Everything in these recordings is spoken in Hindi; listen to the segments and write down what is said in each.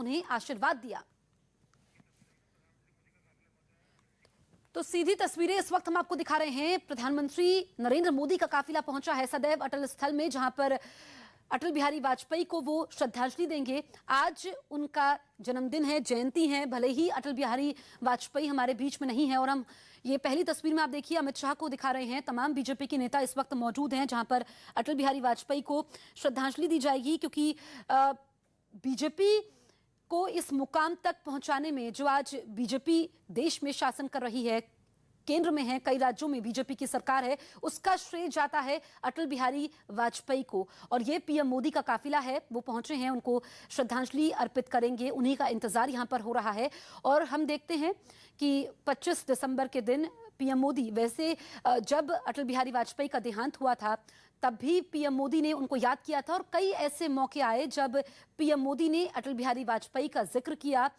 उन्हें आशीर्वाद दिया। तो सीधी तस्वीरें इस वक्त हम आपको दिखा रहे हैं। प्रधानमंत्री नरेंद्र मोदी का काफिला पहुंचा है सदैव अटल स्थल में, जहां पर अटल बिहारी वाजपेयी को वो श्रद्धांजलि देंगे। आज उनका जन्मदिन है, जयंती है। भले ही अटल बिहारी वाजपेयी हमारे बीच में नहीं है, और हम ये पहली तस्वीर में आप देखिए अमित शाह को दिखा रहे हैं। तमाम बीजेपी के नेता इस वक्त मौजूद हैं जहां पर अटल बिहारी वाजपेयी को श्रद्धांजलि दी जाएगी, क्योंकि बीजेपी को इस मुकाम तक पहुंचाने में, जो आज बीजेपी देश में शासन कर रही है, केंद्र में है, कई राज्यों में बीजेपी की सरकार है, उसका श्रेय जाता है अटल बिहारी वाजपेयी को। और ये पीएम मोदी का काफिला है, वो पहुंचे हैं, उनको श्रद्धांजलि अर्पित करेंगे, उन्हीं का इंतजार यहां पर हो रहा है। और हम देखते हैं कि 25 दिसंबर के दिन पीएम मोदी, वैसे जब अटल बिहारी वाजपेयी का देहांत हुआ था तब भी पीएम मोदी ने उनको याद किया था, और कई ऐसे मौके आए जब पीएम मोदी ने अटल बिहारी वाजपेयी का जिक्र किया।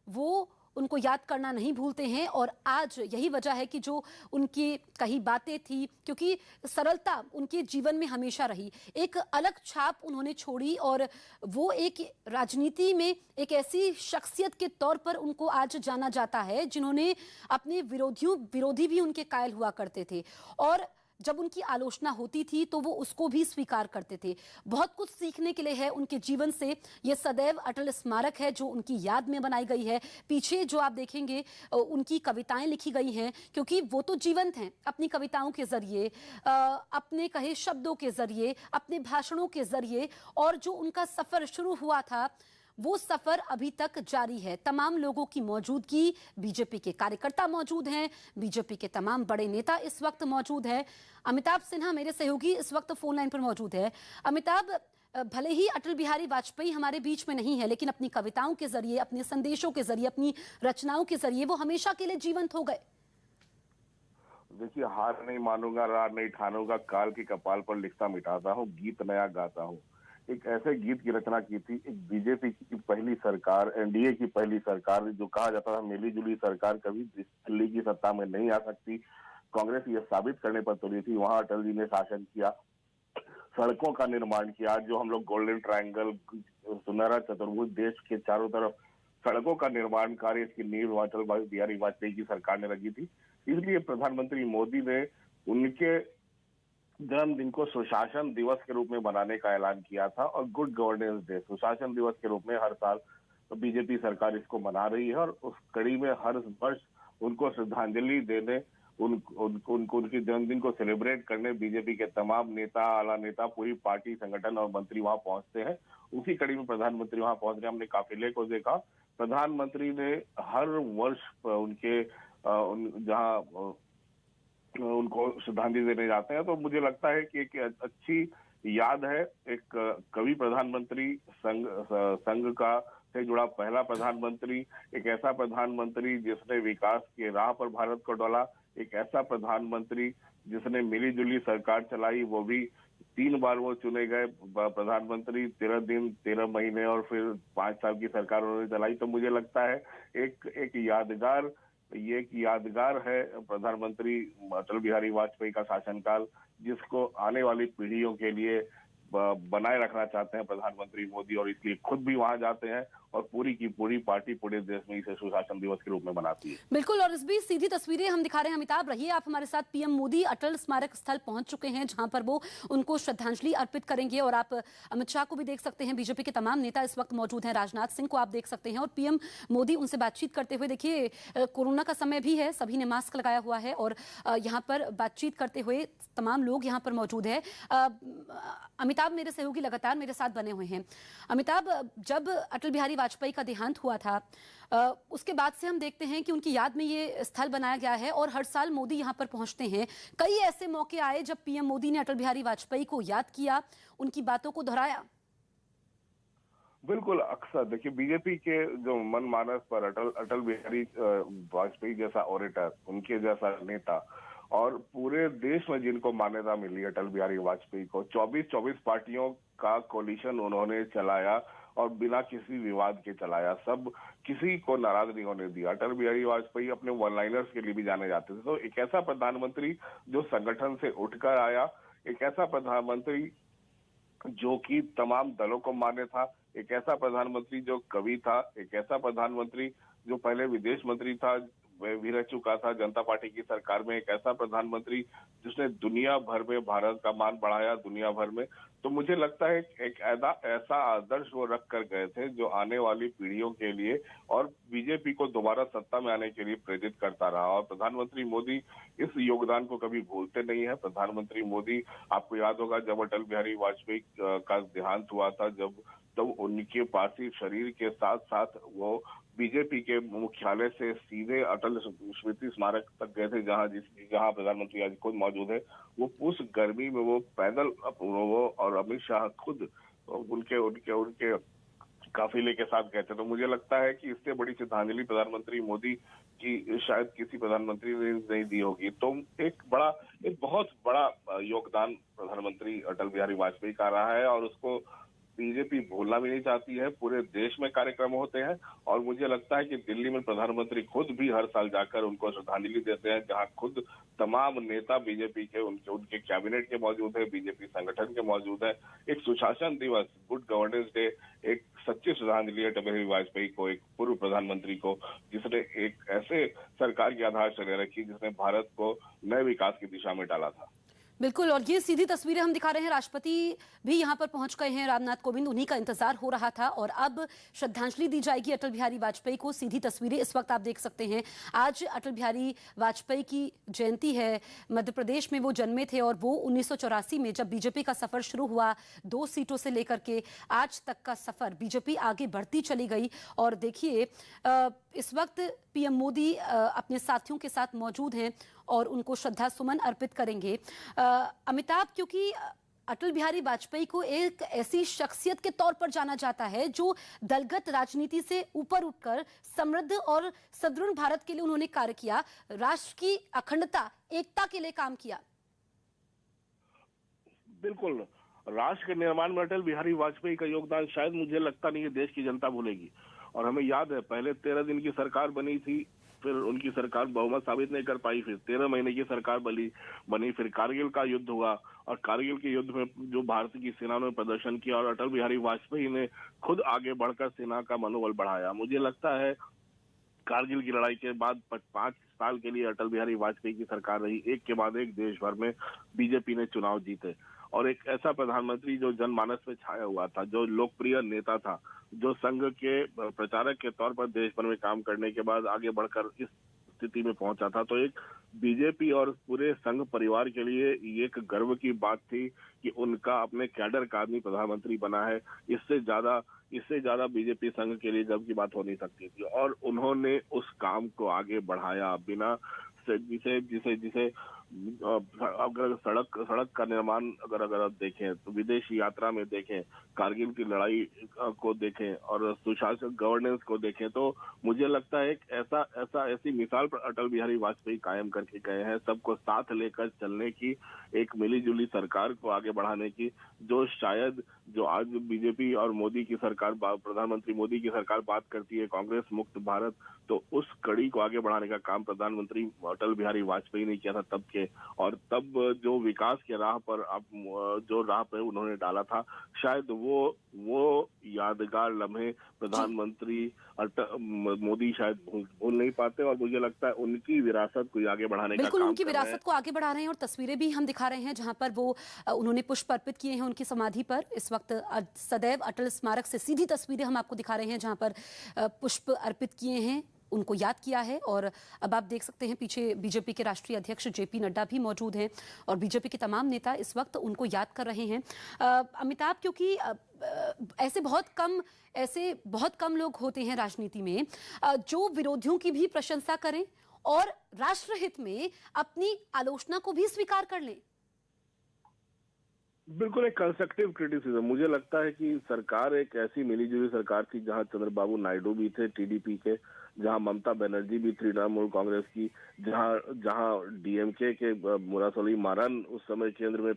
वो उनको याद करना नहीं भूलते हैं, और आज यही वजह है कि जो उनकी कही बातें थी, क्योंकि सरलता उनके जीवन में हमेशा रही, एक अलग छाप उन्होंने छोड़ी, और वो एक राजनीति में एक ऐसी शख्सियत के तौर पर उनको आज जाना जाता है जिन्होंने अपने विरोधी भी उनके कायल हुआ करते थे, और जब उनकी आलोचना होती थी तो वो उसको भी स्वीकार करते थे। बहुत कुछ सीखने के लिए है उनके जीवन से। ये सदैव अटल स्मारक है जो उनकी याद में बनाई गई है। पीछे जो आप देखेंगे उनकी कविताएं लिखी गई हैं, क्योंकि वो तो जीवंत हैं अपनी कविताओं के जरिए, अपने कहे शब्दों के जरिए, अपने भाषणों के जरिए। और जो उनका सफर शुरू हुआ था वो सफर अभी तक जारी है। तमाम लोगों की मौजूदगी, बीजेपी के कार्यकर्ता मौजूद हैं, बीजेपी के तमाम बड़े नेता इस वक्त मौजूद हैं। अमिताभ सिन्हा मेरे सहयोगी इस वक्त फोन लाइन पर मौजूद है। अमिताभ, भले ही अटल बिहारी वाजपेयी हमारे बीच में नहीं है, लेकिन अपनी कविताओं के जरिए, अपने संदेशों के जरिए, अपनी रचनाओं के जरिए वो हमेशा के लिए जीवंत हो गए। देखिए, हार नहीं मानूंगा, रार नहीं ठानूंगा, काल की कपाल पर लिखता मिटाता हूँ, गीत नया गाता हूँ। एक ऐसे गीत की रचना की थी। एक बीजेपी की पहली सरकार, एनडीए की पहली सरकार, जो कहा जाता था मिली जुली सरकार कभी दिल्ली की सत्ता में नहीं आ सकती, कांग्रेस ये साबित करने पर तुली थी। वहां अटल जी ने शासन किया, सड़कों का निर्माण किया। जो हम लोग गोल्डन ट्रायंगल, सुनहरा चतुर्भुज, देश के चारों तरफ सड़कों का निर्माण कार्य, इसकी नींव अटल बिहारी वाजपेयी की सरकार ने रखी थी। इसलिए प्रधानमंत्री मोदी ने उनके जन्मदिन को सुशासन दिवस के रूप में मनाने का ऐलान किया था, और गुड गवर्नेंस डे सुशासन दिवस के रूप में हर साल तो बीजेपी सरकार इसको मना रही है। और उस कड़ी में हर वर्ष उनको श्रद्धांजलि देने, उनकी जन्मदिन को सेलिब्रेट करने बीजेपी के तमाम नेता, आला नेता, पूरी पार्टी, संगठन और मंत्री वहां पहुंचते हैं। उसी कड़ी में प्रधानमंत्री वहां पहुंच रहे। हमने काफिले को देखा। प्रधानमंत्री ने हर वर्ष उनके जहां उनको श्रद्धांजलि देने जाते हैं, तो मुझे लगता है कि एक अच्छी याद है। एक कवि प्रधानमंत्री, संघ का से जुड़ा पहला प्रधानमंत्री, एक ऐसा प्रधानमंत्री जिसने विकास के राह पर भारत को डाला, एक ऐसा प्रधानमंत्री जिसने मिली जुली सरकार चलाई, वो भी 3 बार वो चुने गए प्रधानमंत्री, 13 दिन 13 महीने और फिर 5 साल की सरकार उन्होंने चलाई। तो मुझे लगता है एक यादगार, ये एक यादगार है प्रधानमंत्री अटल बिहारी वाजपेयी का शासनकाल, जिसको आने वाली पीढ़ियों के लिए बनाए रखना चाहते हैं प्रधानमंत्री मोदी, और इसलिए खुद भी वहां जाते हैं और पूरी की पूरी पार्टी पूरे देश में इसे सुशासन दिवस के रूप में मनाती है। बिल्कुल, और इस बीच सीधी तस्वीरें हम दिखा रहे हैं। अमिताभ, रहिए आप हमारे साथ। पीएम मोदी अटल स्मारक स्थल पहुंच चुके हैं, जहां पर वो उनको श्रद्धांजलि अर्पित करेंगे। और आप अमित शाह को भी देख सकते हैं, बीजेपी के तमाम नेता इस वक्त मौजूद हैं, राजनाथ सिंह को आप देख सकते हैं। और पीएम मोदी उनसे बातचीत करते हुए, देखिए कोरोना का समय भी है, सभी ने मास्क लगाया हुआ है, और यहाँ पर बातचीत करते हुए तमाम लोग यहाँ पर मौजूद है। अमिताभ मेरे सहयोगी लगातार मेरे साथ बने हुए हैं। अमिताभ, जब अटल बिहारी वाजपेयी का देहांत हुआ था, उसके बाद से हम देखते हैं कि उनकी याद में ये स्थल बनाया गया है, और हर साल मोदी यहां पर पहुंचते हैं। कई ऐसे मौके आए जब पीएम मोदी ने अटल बिहारी वाजपेयी को याद किया, उनकी बातों को दोहराया। बिल्कुल, अक्सर देखिए बीजेपी के जो मनमानस पर अटल बिहारी वाजपेयी जैसा ऑरेटर, उनके जैसा नेता, और पूरे देश में जिनको मान्यता मिली अटल बिहारी वाजपेयी को, 24 पार्टियों का कोलिशन उन्होंने चलाया, और बिना किसी विवाद के चलाया। सब किसी को नाराज नहीं होने दिया। अटल बिहारी वाजपेयी अपने वन लाइनर्स के लिए भी जाने जाते थे। तो एक ऐसा प्रधानमंत्री जो संगठन से उठकर आया, एक ऐसा प्रधानमंत्री जो कि तमाम दलों को मान्य था, एक ऐसा प्रधानमंत्री जो कवि था, एक ऐसा प्रधानमंत्री जो पहले विदेश मंत्री था, वह भी रह चुका था जनता पार्टी की सरकार में, एक ऐसा प्रधानमंत्री जिसने दुनिया भर में भारत का मान बढ़ाया, दुनिया भर में। तो मुझे लगता है एक ऐसा आदर्श वो रख कर गए थे जो आने वाली पीढ़ियों के लिए और बीजेपी को दोबारा सत्ता में आने के लिए प्रेरित करता रहा। और प्रधानमंत्री मोदी इस योगदान को कभी भूलते नहीं है। प्रधानमंत्री मोदी, आपको याद होगा जब अटल बिहारी वाजपेयी का देहांत हुआ था, तब उनके पार्थिव शरीर के साथ साथ वो बीजेपी के मुख्यालय से सीधे अटल स्मृति स्मारक तक गए थे, जहां प्रधानमंत्री आज खुद मौजूद है। वो उस गर्मी में वो पैदल, वो और अमित शाह खुद उनके उनके उनके काफिले के साथ गए थे। तो मुझे लगता है कि इससे बड़ी श्रद्धांजलि प्रधानमंत्री मोदी की शायद किसी प्रधानमंत्री ने नहीं दी होगी। तो एक बहुत बड़ा योगदान प्रधानमंत्री अटल बिहारी वाजपेयी का रहा है और उसको बीजेपी भूलना भी नहीं चाहती है। पूरे देश में कार्यक्रम होते हैं और मुझे लगता है कि दिल्ली में प्रधानमंत्री खुद भी हर साल जाकर उनको श्रद्धांजलि देते हैं, जहां खुद तमाम नेता बीजेपी के उनके कैबिनेट के मौजूद है, बीजेपी संगठन के मौजूद है। एक सुशासन दिवस, गुड गवर्नेंस डे, एक सच्ची श्रद्धांजलि अटल बिहारी वाजपेयी को, एक पूर्व प्रधानमंत्री को, जिसने एक ऐसे सरकार की आधारशिला रखी जिसने भारत को नए विकास की दिशा में डाला था। बिल्कुल, और ये सीधी तस्वीरें हम दिखा रहे हैं। राष्ट्रपति भी यहाँ पर पहुंच गए हैं, रामनाथ कोविंद, उन्हीं का इंतजार हो रहा था और अब श्रद्धांजलि दी जाएगी अटल बिहारी वाजपेयी को। सीधी तस्वीरें इस वक्त आप देख सकते हैं। आज अटल बिहारी वाजपेयी की जयंती है। मध्य प्रदेश में वो जन्मे थे और वो 1984 में जब बीजेपी का सफर शुरू हुआ, 2 सीटों से लेकर के आज तक का सफर बीजेपी आगे बढ़ती चली गई। और देखिए इस वक्त पीएम मोदी अपने साथियों के साथ मौजूद हैं और उनको श्रद्धा सुमन अर्पित करेंगे। अमिताभ, क्योंकि अटल बिहारी वाजपेयी को एक ऐसी शख्सियत के तौर पर जाना जाता है जो दलगत राजनीति से ऊपर उठकर समृद्ध और सुदृढ़ भारत के लिए उन्होंने कार्य किया, राष्ट्र की अखंडता, एकता के लिए काम किया। बिल्कुल, राष्ट्र के निर्माण में अटल बिहारी वाजपेयी का योगदान शायद मुझे लगता नहीं है देश की जनता भूलेगी। और हमें याद है पहले 13 दिन की सरकार बनी थी, फिर उनकी सरकार बहुमत साबित नहीं कर पाई, फिर 13 महीने की सरकार बनी, फिर कारगिल का युद्ध हुआ और कारगिल के युद्ध में जो भारत की सेना ने प्रदर्शन किया और अटल बिहारी वाजपेयी ने खुद आगे बढ़कर सेना का मनोबल बढ़ाया। मुझे लगता है कारगिल की लड़ाई के बाद 5 साल के लिए अटल बिहारी वाजपेयी की सरकार रही, एक के बाद एक देश भर में बीजेपी ने चुनाव जीते और एक ऐसा प्रधानमंत्री जो जनमानस में छाया हुआ था, जो लोकप्रिय नेता था, जो संघ के प्रचारक के तौर पर देश भर में काम करने के बाद आगे बढ़कर इस स्थिति में पहुंचा था। तो एक बीजेपी और पूरे संघ परिवार के लिए ये एक गर्व की बात थी कि उनका अपने कैडर का आदमी प्रधानमंत्री बना है। इससे ज्यादा बीजेपी संघ के लिए जब की बात हो नहीं सकती थी और उन्होंने उस काम को आगे बढ़ाया बिना जिसे अगर सड़क का निर्माण अगर आप देखें तो विदेशी यात्रा में देखें, कारगिल की लड़ाई को देखें और सुशासन गवर्नेंस को देखें, तो मुझे लगता है एक ऐसी मिसाल पर अटल बिहारी वाजपेयी कायम करके गए हैं, सबको साथ लेकर चलने की, एक मिलीजुली सरकार को आगे बढ़ाने की, जो आज बीजेपी और मोदी की सरकार, प्रधानमंत्री मोदी की सरकार बात करती है कांग्रेस मुक्त भारत, तो उस कड़ी को आगे बढ़ाने का काम प्रधानमंत्री अटल बिहारी वाजपेयी ने किया था तब के। और तब जो विकास के राह पर उन्होंने डाला था, शायद वो यादगार लम्हे प्रधानमंत्री मोदी शायद भूल नहीं पाते और मुझे लगता है उनकी विरासत को आगे बढ़ाने का काम बिल्कुल उनकी विरासत को आगे बढ़ा रहे हैं और तस्वीरें भी हम दिखा रहे हैं जहां पर वो उन्होंने पुष्प अर्पित किए हैं उनकी समाधि पर। इस वक्त सदैव अटल स्मारक से सीधी तस्वीरें हम आपको दिखा रहे हैं जहां पर पुष्प अर्पित किए हैं, उनको याद किया है। और अब आप देख सकते हैं पीछे बीजेपी के राष्ट्रीय अध्यक्ष जेपी नड्डा भी मौजूद हैं और बीजेपी के तमाम नेता इस वक्त उनको याद कर रहे हैं। अमिताभ, क्योंकि ऐसे बहुत कम लोग होते हैं राजनीति में जो विरोधियों की भी प्रशंसा करें और राष्ट्रहित में अपनी आलोचना को भी स्वीकार कर लें। बिल्कुल, एक कंस्ट्रक्टिव क्रिटिसिज्म। मुझे लगता है कि सरकार एक ऐसी मिलीजुली सरकार थी जहां चंद्रबाबू नायडू भी थे टीडीपी के, जहां ममता बनर्जी भी तृणमूल कांग्रेस की, जहां डीएमके के मुरासोली मारन उस समय केंद्र में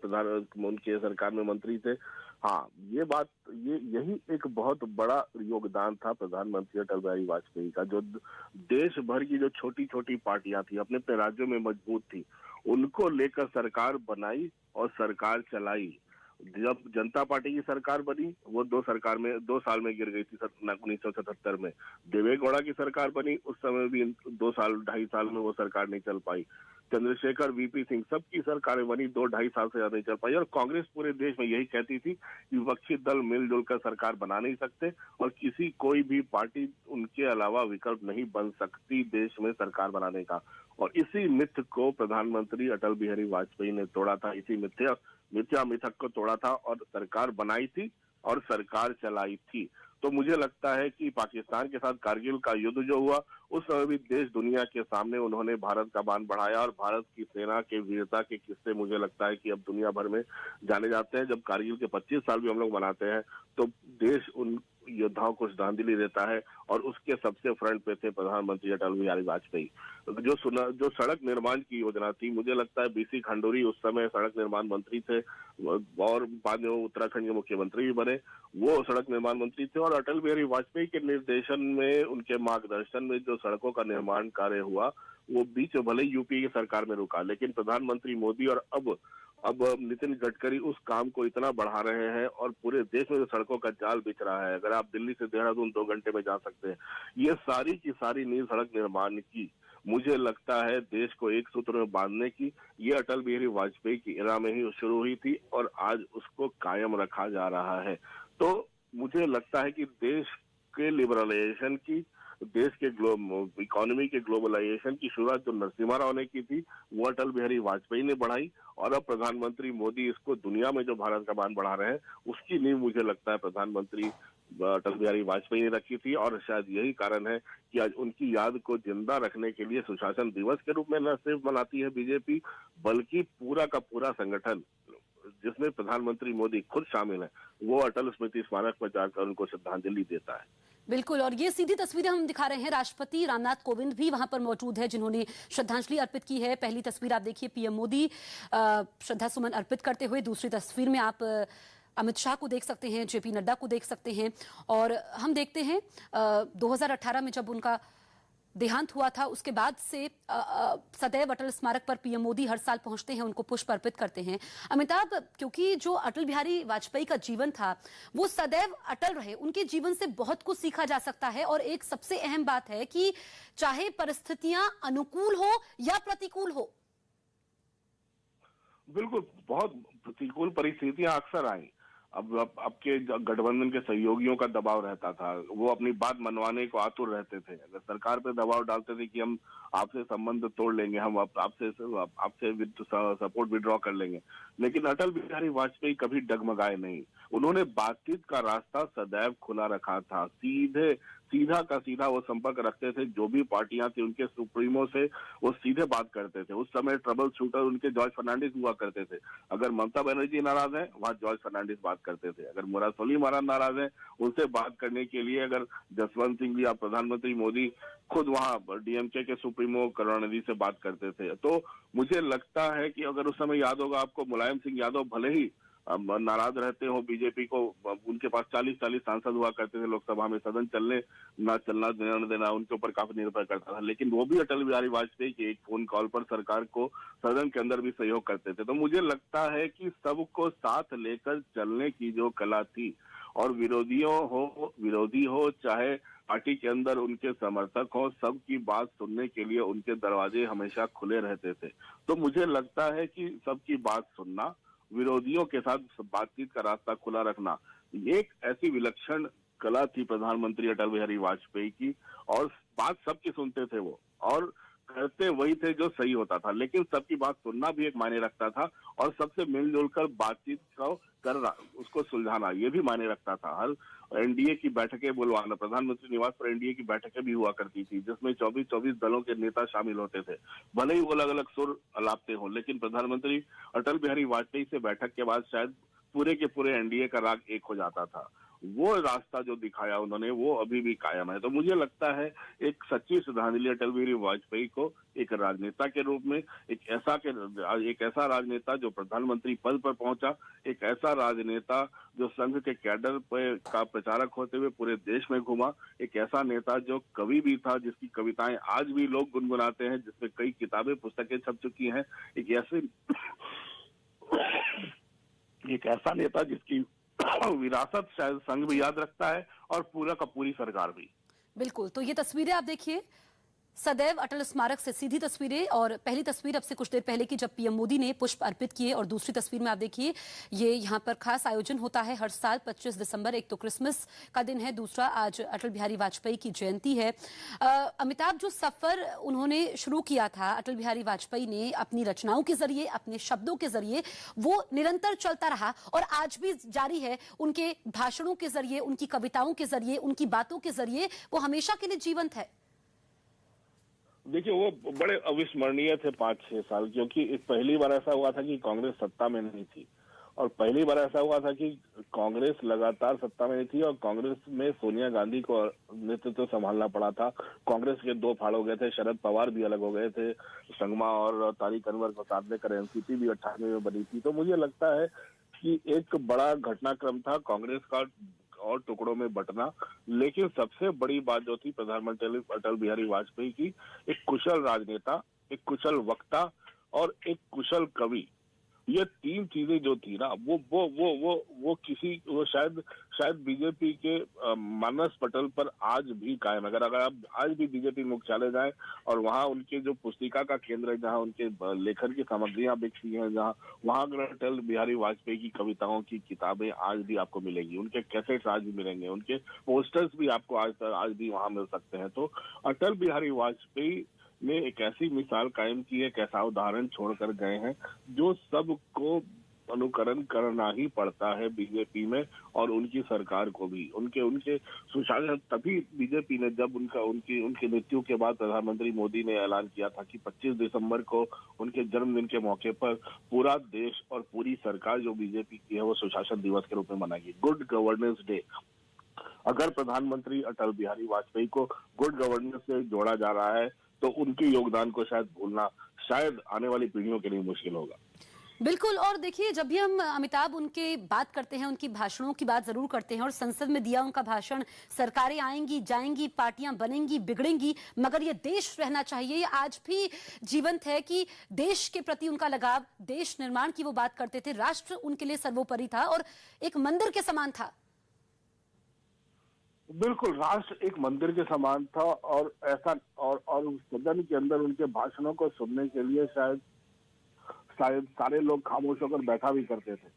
उनके सरकार में मंत्री थे। हाँ, यही एक बहुत बड़ा योगदान था प्रधानमंत्री अटल बिहारी वाजपेयी का, जो देश भर की जो छोटी छोटी पार्टियां थी अपने अपने राज्यों में मजबूत थी, उनको लेकर सरकार बनाई और सरकार चलाई। जब जनता पार्टी की सरकार बनी वो 2 साल में गिर गई थी 1977 में। देवे गौड़ा की सरकार बनी, उस समय भी 2 साल 2.5 साल में वो सरकार नहीं चल पाई। चंद्रशेखर, वीपी सिंह, सबकी सरकारें बनी, 2-2.5 साल से ज्यादा नहीं चल पाई। और कांग्रेस पूरे देश में यही कहती थी कि विपक्षी दल मिलजुल कर सरकार बना नहीं सकते और कोई भी पार्टी उनके अलावा विकल्प नहीं बन सकती देश में सरकार बनाने का। और इसी मिथ को प्रधानमंत्री अटल बिहारी वाजपेयी ने तोड़ा था, इसी मिथ्या मिथक को तोड़ा था और सरकार बनाई थी और सरकार चलाई थी। तो मुझे लगता है कि पाकिस्तान के साथ कारगिल का युद्ध जो हुआ, उस समय भी देश दुनिया के सामने उन्होंने भारत का मान बढ़ाया और भारत की सेना के वीरता के किस्से मुझे लगता है कि अब दुनिया भर में जाने जाते हैं। जब कारगिल के 25 साल भी हम लोग मनाते हैं तो देश उन योद्धाओं को श्रद्धांजलि देता है और उसके सबसे फ्रंट पे थे प्रधानमंत्री अटल बिहारी वाजपेयी। जो सड़क निर्माण की योजना थी, मुझे लगता है बीसी खंडूरी उस समय सड़क निर्माण मंत्री थे और बाद में वो उत्तराखंड के मुख्यमंत्री भी बने, वो सड़क निर्माण मंत्री थे। और अटल बिहारी वाजपेयी के निर्देशन में, उनके मार्गदर्शन में जो सड़कों का निर्माण कार्य हुआ वो बीच भले यूपी की सरकार में रुका, लेकिन प्रधानमंत्री मोदी और अब नितिन गडकरी उस काम को इतना बढ़ा रहे हैं और पूरे देश में जो सड़कों का जाल बिछ रहा है, अगर आप दिल्ली से देहरादून 2 घंटे में जा सकते हैं, ये सारी की सारी नींव सड़क निर्माण की मुझे लगता है देश को एक सूत्र में बांधने की, ये अटल बिहारी वाजपेयी की एरा में ही शुरू हुई थी और आज उसको कायम रखा जा रहा है। तो मुझे लगता है कि देश के लिबरलाइजेशन की, देश के इकोनॉमी के ग्लोबलाइजेशन की शुरुआत जो नरसिम्हा राव ने की थी वो अटल बिहारी वाजपेयी ने बढ़ाई और अब प्रधानमंत्री मोदी इसको दुनिया में जो भारत का मान बढ़ा रहे हैं उसकी नींव मुझे लगता है प्रधानमंत्री अटल बिहारी वाजपेयी ने रखी थी। और शायद यही कारण है कि आज उनकी याद को जिंदा रखने के लिए सुशासन दिवस के रूप में न सिर्फ मनाती है बीजेपी, बल्कि पूरा का पूरा संगठन जिसमें प्रधानमंत्री मोदी खुद शामिल है, वो अटल स्मृति स्मारक पर जाकर उनको श्रद्धांजलि देता है। बिल्कुल, और ये सीधी तस्वीरें हम दिखा रहे हैं। राष्ट्रपति रामनाथ कोविंद भी वहां पर मौजूद है जिन्होंने श्रद्धांजलि अर्पित की है। पहली तस्वीर आप देखिए पीएम मोदी श्रद्धा सुमन अर्पित करते हुए, दूसरी तस्वीर में आप अमित शाह को देख सकते हैं, जेपी नड्डा को देख सकते हैं। और हम देखते हैं 2018 में जब उनका देहांत हुआ था उसके बाद से सदैव अटल स्मारक पर पीएम मोदी हर साल पहुंचते हैं, उनको पुष्प अर्पित करते हैं। अमिताभ, क्योंकि जो अटल बिहारी वाजपेयी का जीवन था वो सदैव अटल रहे, उनके जीवन से बहुत कुछ सीखा जा सकता है। और एक सबसे अहम बात है कि चाहे परिस्थितियां अनुकूल हो या प्रतिकूल हो, बिल्कुल, बहुत प्रतिकूल परिस्थितियां अक्सर आई। अब आपके गठबंधन के सहयोगियों का दबाव रहता था, वो अपनी बात मनवाने को आतुर रहते थे। अगर सरकार पे दबाव डालते थे कि हम आपसे संबंध तोड़ लेंगे, हम आपसे सपोर्ट विड्रॉ कर लेंगे, लेकिन अटल बिहारी वाजपेयी कभी डगमगाए नहीं। उन्होंने बातचीत का रास्ता सदैव खुला रखा था, सीधा का सीधा वो संपर्क रखते थे। जो भी पार्टियां थी उनके सुप्रीमो से वो सीधे बात करते थे। उस समय ट्रबल शूटर उनके जॉर्ज फर्नांडिस हुआ करते थे। अगर ममता बनर्जी नाराज है वहां जॉर्ज फर्नांडिस बात करते थे। अगर मुरारली महाराज नाराज है उनसे बात करने के लिए अगर जसवंत सिंह जी या प्रधानमंत्री मोदी खुद वहां डीएमके के सुप्रीमो करुणानिधि से बात करते थे। तो मुझे लगता है कि अगर उस समय याद होगा आपको, मुलायम सिंह यादव भले ही नाराज रहते हो बीजेपी को, उनके पास 40 सांसद हुआ करते थे लोकसभा में, सदन चलने ना चलना देना देना उनके ऊपर काफी निर्भर करता था, लेकिन वो भी अटल बिहारी वाजपेयी के एक फोन कॉल पर सरकार को सदन के अंदर भी सहयोग करते थे। तो मुझे लगता है कि सबको साथ लेकर चलने की जो कला थी, और विरोधी हो चाहे पार्टी के अंदर उनके समर्थक हो, सबकी बात सुनने के लिए उनके दरवाजे हमेशा खुले रहते थे। तो मुझे लगता है कि सबकी बात सुनना, विरोधियों के साथ बातचीत का रास्ता खुला रखना, एक ऐसी विलक्षण कला थी प्रधानमंत्री अटल बिहारी वाजपेयी की। और बात सबकी सुनते थे वो, और करते वही थे जो सही होता था, लेकिन सबकी बात सुनना भी एक मायने रखता था और सबसे मिलजुल कर बातचीत को करना, उसको सुलझाना, ये भी मायने रखता था। हर एनडीए की बैठकें बुलवाना, प्रधानमंत्री निवास पर एनडीए की बैठकें भी हुआ करती थी जिसमें 24 दलों के नेता शामिल होते थे। भले ही वो अलग अलग सुर अलापते हो, लेकिन प्रधानमंत्री अटल बिहारी वाजपेयी से बैठक के बाद शायद पूरे के पूरे एनडीए का राग एक हो जाता था। वो रास्ता जो दिखाया उन्होंने वो अभी भी कायम है। तो मुझे लगता है एक सच्ची श्रद्धांजलि अटल बिहारी वाजपेयी को एक राजनेता के रूप में, एक ऐसा राजनेता जो प्रधानमंत्री पद पर पहुंचा, एक ऐसा राजनेता जो संघ के कैडर का प्रचारक होते हुए पूरे देश में घूमा, एक ऐसा नेता जो कवि भी था जिसकी कविताएं आज भी लोग गुनगुनाते हैं, जिसमें कई किताबें पुस्तकें छप चुकी हैं, एक ऐसे एक ऐसा नेता जिसकी विरासत शायद संघ भी याद रखता है और पूरा का पूरी सरकार भी। बिल्कुल, तो ये तस्वीरें आप देखिए, सदैव अटल स्मारक से सीधी तस्वीरें, और पहली तस्वीर अब से कुछ देर पहले की जब पीएम मोदी ने पुष्प अर्पित किए, और दूसरी तस्वीर में आप देखिए ये यहाँ पर खास आयोजन होता है हर साल 25 दिसंबर। एक तो क्रिसमस का दिन है, दूसरा आज अटल बिहारी वाजपेयी की जयंती है। अमिताभ, जो सफर उन्होंने शुरू किया था अटल बिहारी वाजपेयी ने अपनी रचनाओं के जरिए, अपने शब्दों के जरिए, वो निरंतर चलता रहा और आज भी जारी है। उनके भाषणों के जरिए, उनकी कविताओं के जरिए, उनकी बातों के जरिए वो हमेशा के लिए जीवंत है। देखिए, वो बड़े अविस्मरणीय थे 5-6 साल, क्योंकि पहली बार ऐसा हुआ था कि कांग्रेस सत्ता में नहीं थी, और पहली बार ऐसा हुआ था कि कांग्रेस लगातार सत्ता में नहीं थी और कांग्रेस में सोनिया गांधी को नेतृत्व संभालना पड़ा था। कांग्रेस के 2 फाड़ हो गए थे, शरद पवार भी अलग हो गए थे, संगमा और तारिक अनवर को साथ लेकर एनसीपी भी 98 में बनी थी। तो मुझे लगता है कि एक बड़ा घटनाक्रम था कांग्रेस का और टुकड़ों में बंटना। लेकिन सबसे बड़ी बात जो थी प्रधानमंत्री अटल बिहारी वाजपेयी की, एक कुशल राजनेता, एक कुशल वक्ता और एक कुशल कवि, ये 3 चीजें जो थी ना, वो शायद बीजेपी के मानस पटल पर आज भी कायम। अगर आप आज भी बीजेपी मुख्यालय जाएं और वहां उनके जो पुस्तिका का केंद्र है, जहां उनके लेखन की सामग्रियां बिकती हैं, जहां वहां अगर अटल बिहारी वाजपेयी की कविताओं की किताबें आज भी आपको मिलेंगी, उनके कैसेट्स आज भी मिलेंगे, उनके पोस्टर्स भी आपको आज भी वहां मिल सकते हैं। तो अटल बिहारी वाजपेयी ने एक ऐसी मिसाल कायम की है, एक ऐसा उदाहरण छोड़कर गए हैं जो सबको अनुकरण करना ही पड़ता है बीजेपी में, और उनकी सरकार को भी। उनके सुशासन, तभी बीजेपी ने जब उनकी मृत्यु के बाद प्रधानमंत्री मोदी ने ऐलान किया था कि 25 दिसंबर को उनके जन्मदिन के मौके पर पूरा देश और पूरी सरकार जो बीजेपी की है वो सुशासन दिवस के रूप में मनाएगी, गुड गवर्नेंस डे। अगर प्रधानमंत्री अटल बिहारी वाजपेयी को गुड गवर्नेंस से जोड़ा जा रहा है तो उनके योगदान को शायद भूलना शायद आने वाली पीढ़ियों के लिए मुश्किल होगा। बिल्कुल, और देखिए जब भी हम अमिताभ उनके बात करते हैं, उनकी भाषणों की बात जरूर करते हैं, और संसद में दिया उनका भाषण, सरकारें आएंगी जाएंगी, पार्टियां बनेंगी बिगड़ेंगी, मगर ये देश रहना चाहिए, ये आज भी जीवंत है कि देश के प्रति उनका लगाव, देश निर्माण की वो बात करते थे, राष्ट्र उनके लिए सर्वोपरि था और एक मंदिर के समान था। बिल्कुल, राष्ट्र एक मंदिर के समान था, और ऐसा और उस सदन के अंदर उनके भाषणों को सुनने के लिए शायद सारे लोग खामोश होकर बैठा भी करते थे।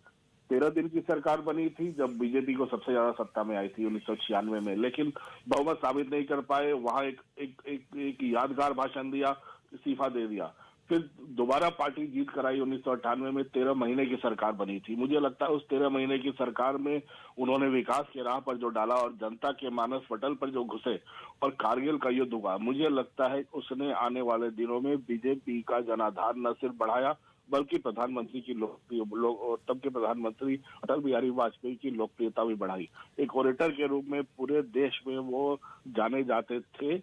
13 दिन की सरकार बनी थी जब बीजेपी को सबसे ज्यादा सत्ता में आई थी 1996 में, लेकिन बहुमत साबित नहीं कर पाए। वहां एक यादगार भाषण दिया, इस्तीफा दे दिया, फिर दोबारा पार्टी जीत कराई 1998 में, 13 महीने की सरकार बनी थी। मुझे लगता है उस 13 महीने की सरकार में उन्होंने विकास के राह पर जो डाला और जनता के मानस पटल पर जो घुसे और कारगिल का युद्ध हुआ, मुझे लगता है उसने आने वाले दिनों में बीजेपी का जनाधार न सिर्फ बढ़ाया बल्कि प्रधानमंत्री की तब के प्रधानमंत्री अटल बिहारी वाजपेयी की लोकप्रियता भी बढ़ाई। एक ओरेटर के रूप में पूरे देश में वो जाने जाते थे।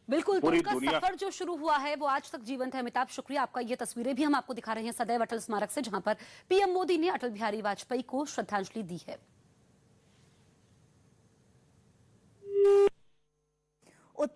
बिल्कुल, तो उनका सफर जो शुरू हुआ है वो आज तक जीवंत है। अमिताभ, शुक्रिया आपका। ये तस्वीरें भी हम आपको दिखा रहे हैं सदैव अटल स्मारक से, जहां पर पीएम मोदी ने अटल बिहारी वाजपेयी को श्रद्धांजलि दी है।